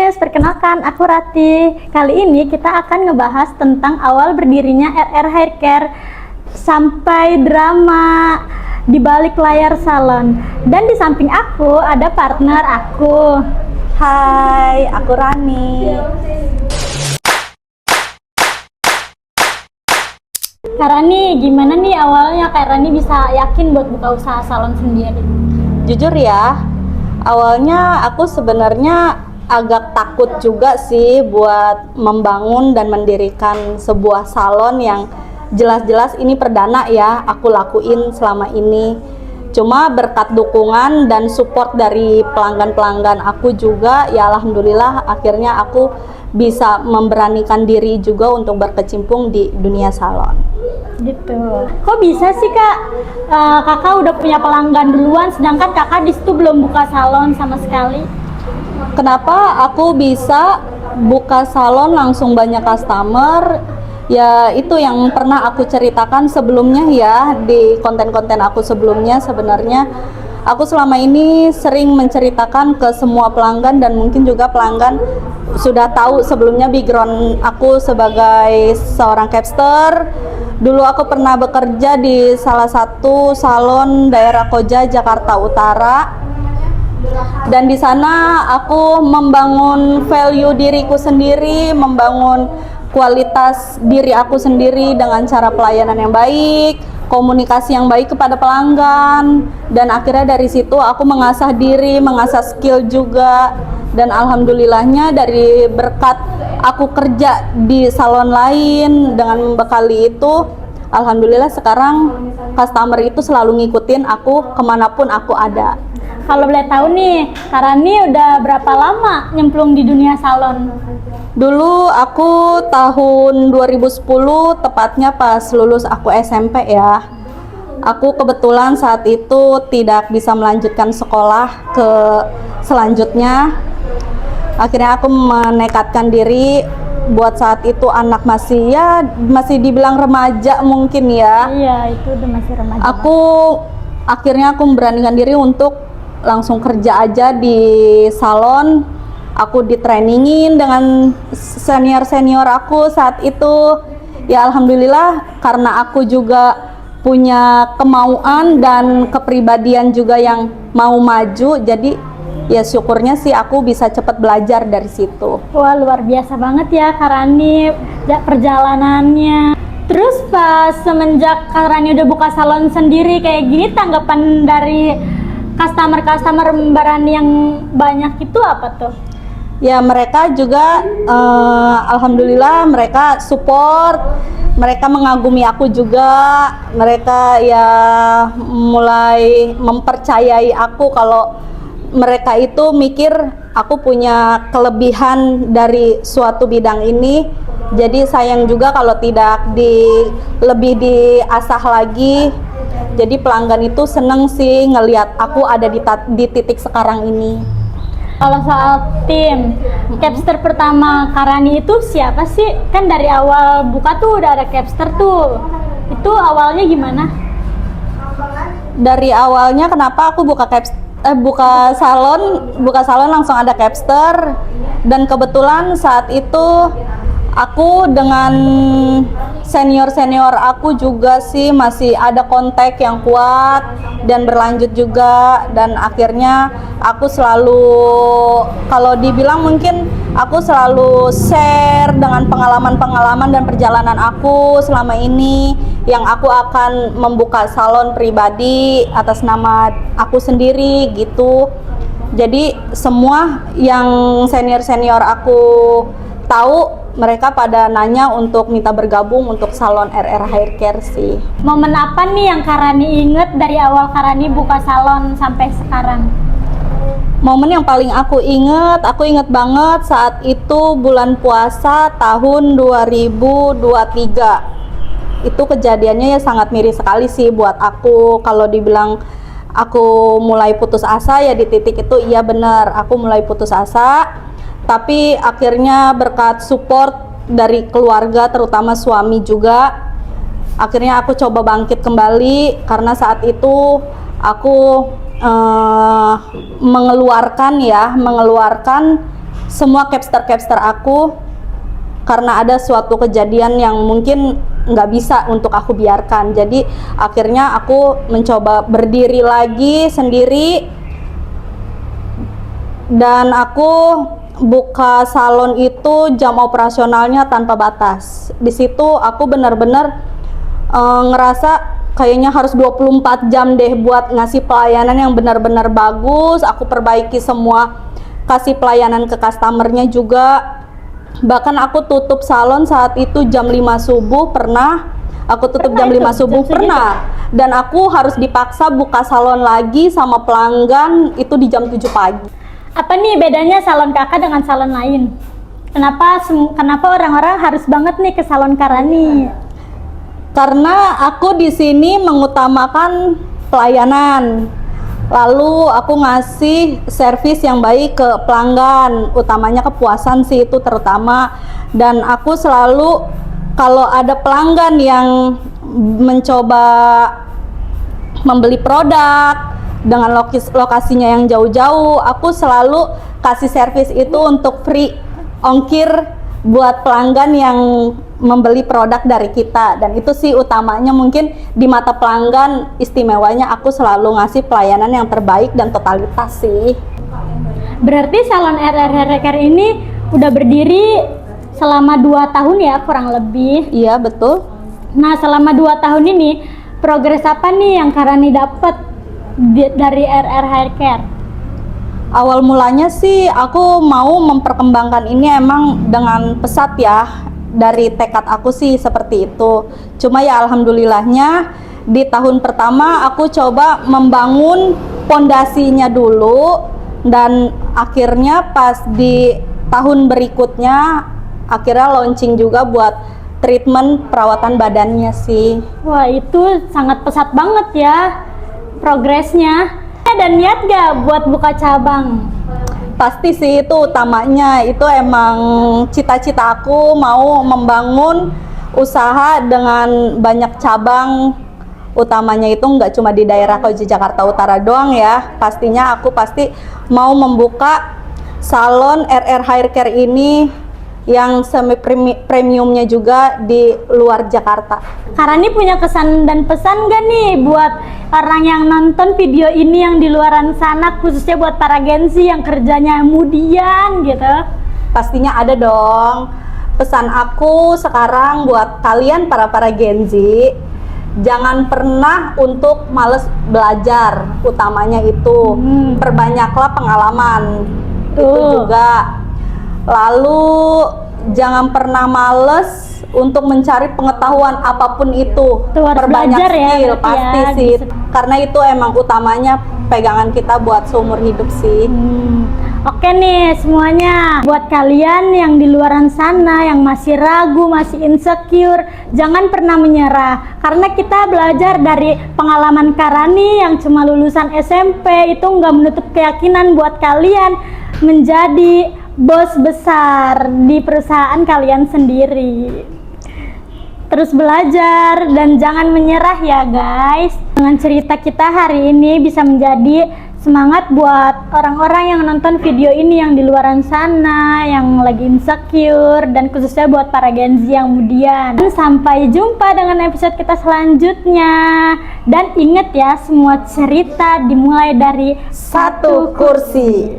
guys, perkenalkan aku Rati. Kali ini kita akan ngebahas tentang awal berdirinya RR Hair Care sampai drama di balik layar salon. Dan di samping aku ada partner aku. Hai, aku Rani. Kak Rani, gimana nih awalnya Kak Rani bisa yakin buat buka usaha salon sendiri? Jujur ya, awalnya aku sebenarnya agak takut juga sih buat membangun dan mendirikan sebuah salon yang jelas-jelas ini perdana ya aku lakuin selama ini. Cuma berkat dukungan dan support dari pelanggan-pelanggan aku juga, ya alhamdulillah akhirnya aku bisa memberanikan diri juga untuk berkecimpung di dunia salon. Gitu. Kok bisa sih Kak? Kakak udah punya pelanggan duluan, sedangkan kakak di situ belum buka salon sama sekali. Kenapa aku bisa buka salon langsung banyak customer? Ya itu yang pernah aku ceritakan sebelumnya ya, di konten-konten aku sebelumnya. Sebenarnya aku selama ini sering menceritakan ke semua pelanggan, dan mungkin juga pelanggan sudah tahu sebelumnya background aku sebagai seorang capster. Dulu aku pernah bekerja di salah satu salon daerah Koja, Jakarta Utara. Dan di sana aku membangun value diriku sendiri, membangun kualitas diri aku sendiri dengan cara pelayanan yang baik, komunikasi yang baik kepada pelanggan, dan akhirnya dari situ aku mengasah diri, mengasah skill juga. Dan alhamdulillahnya dari berkat aku kerja di salon lain dengan membekali itu, alhamdulillah sekarang customer itu selalu ngikutin aku kemanapun aku ada. Kalau boleh tahu nih, Kak Rani udah berapa lama nyemplung di dunia salon? Dulu aku tahun 2010, tepatnya pas lulus aku SMP ya. Aku kebetulan saat itu tidak bisa melanjutkan sekolah ke selanjutnya. Akhirnya aku menekadkan diri buat saat itu anak masih dibilang remaja mungkin ya. Iya, itu udah masih remaja. Akhirnya aku memberanikan diri untuk langsung kerja aja di salon. Aku ditrainingin dengan senior aku saat itu. Ya alhamdulillah, karena aku juga punya kemauan dan kepribadian juga yang mau maju, jadi ya syukurnya sih aku bisa cepat belajar dari situ. Wah, luar biasa banget ya Kak Rani perjalanannya. Terus pas semenjak Kak Rani udah buka salon sendiri kayak gini, tanggapan dari customer Mbak Rani yang banyak itu apa tuh? Ya mereka juga alhamdulillah mereka support, mereka mengagumi aku juga, mereka ya mulai mempercayai aku kalau mereka itu mikir aku punya kelebihan dari suatu bidang ini. Jadi sayang juga kalau tidak lebih diasah lagi. Jadi pelanggan itu seneng sih ngelihat aku ada di titik sekarang ini. Kalau soal tim, capster pertama Kak Rani itu siapa sih? Kan dari awal buka tuh udah ada capster tuh. Itu awalnya gimana? Dari awalnya kenapa aku buka salon langsung ada capster, dan kebetulan saat itu aku dengan senior aku juga sih masih ada kontak yang kuat dan berlanjut juga. Dan akhirnya aku selalu, kalau dibilang mungkin aku selalu share dengan pengalaman dan perjalanan aku selama ini, yang aku akan membuka salon pribadi atas nama aku sendiri gitu. Jadi semua yang senior aku tahu, mereka pada nanya untuk minta bergabung untuk salon RR Hair Care sih. Momen apa nih yang Kak Rani inget dari awal Kak Rani buka salon sampai sekarang? Momen yang paling aku inget banget saat itu bulan puasa tahun 2023. Itu kejadiannya ya sangat miris sekali sih buat aku. Kalau dibilang aku mulai putus asa ya di titik itu, iya benar, aku mulai putus asa. Tapi akhirnya berkat support dari keluarga, terutama suami juga, akhirnya aku coba bangkit kembali. Karena saat itu aku mengeluarkan semua capster aku, karena ada suatu kejadian yang mungkin nggak bisa untuk aku biarkan. Jadi akhirnya aku mencoba berdiri lagi sendiri, dan aku buka salon itu jam operasionalnya tanpa batas. Di situ aku benar-benar ngerasa kayaknya harus 24 jam deh buat ngasih pelayanan yang benar-benar bagus. Aku perbaiki semua, kasih pelayanan ke customernya juga. Bahkan aku tutup salon saat itu jam 5 subuh pernah. Aku tutup jam 5 subuh pernah. Dan aku harus dipaksa buka salon lagi sama pelanggan itu di jam 7 pagi. Apa nih bedanya salon kakak dengan salon lain? Kenapa orang-orang harus banget nih ke salon Karani? Karena aku di sini mengutamakan pelayanan. Lalu aku ngasih servis yang baik ke pelanggan, utamanya kepuasan sih itu terutama. Dan aku selalu kalau ada pelanggan yang mencoba membeli produk dengan lokasinya yang jauh-jauh, aku selalu kasih servis itu untuk free ongkir buat pelanggan yang membeli produk dari kita. Dan itu sih utamanya, mungkin di mata pelanggan istimewanya aku selalu ngasih pelayanan yang terbaik dan totalitas sih. Berarti salon RR Hair Care ini udah berdiri selama 2 tahun ya kurang lebih? Iya betul. Nah selama 2 tahun ini progres apa nih yang Karani dapat dari RR Hair Care? Awal mulanya sih aku mau memperkembangkan ini emang dengan pesat ya, dari tekad aku sih seperti itu. Cuma ya alhamdulillahnya di tahun pertama aku coba membangun pondasinya dulu, dan akhirnya pas di tahun berikutnya akhirnya launching juga buat treatment perawatan badannya sih. Wah itu sangat pesat banget ya progresnya. Dan niat gak buat buka cabang? Pasti sih, itu utamanya. Itu emang cita-cita aku mau membangun usaha dengan banyak cabang. Utamanya itu nggak cuma di daerah Koja Jakarta Utara doang ya. Pastinya aku pasti mau membuka salon RR Hair Care ini yang semi premiumnya juga di luar Jakarta. Karani punya kesan dan pesan gak nih buat orang yang nonton video ini yang di luaran sana, khususnya buat para Gen-Z yang kerjanya kemudian gitu? Pastinya ada dong. Pesan aku sekarang buat kalian para Gen-Z, jangan pernah untuk males belajar, utamanya itu. Perbanyaklah pengalaman. Itu juga. Lalu jangan pernah males untuk mencari pengetahuan apapun itu. Perbanyak skill ya, pasti ya, sih. Karena itu emang utamanya pegangan kita buat seumur hidup sih. Oke nih semuanya, buat kalian yang di luaran sana yang masih ragu, masih insecure, jangan pernah menyerah. Karena kita belajar dari pengalaman Karani yang cuma lulusan SMP, itu nggak menutup keyakinan buat kalian menjadi bos besar di perusahaan kalian sendiri. Terus belajar dan jangan menyerah ya guys. Dengan cerita kita hari ini bisa menjadi semangat buat orang-orang yang nonton video ini yang di luaran sana, yang lagi insecure, dan khususnya buat para Gen Z yang kemudian. Sampai jumpa dengan episode kita selanjutnya. Dan ingat ya, semua cerita dimulai dari satu kursi.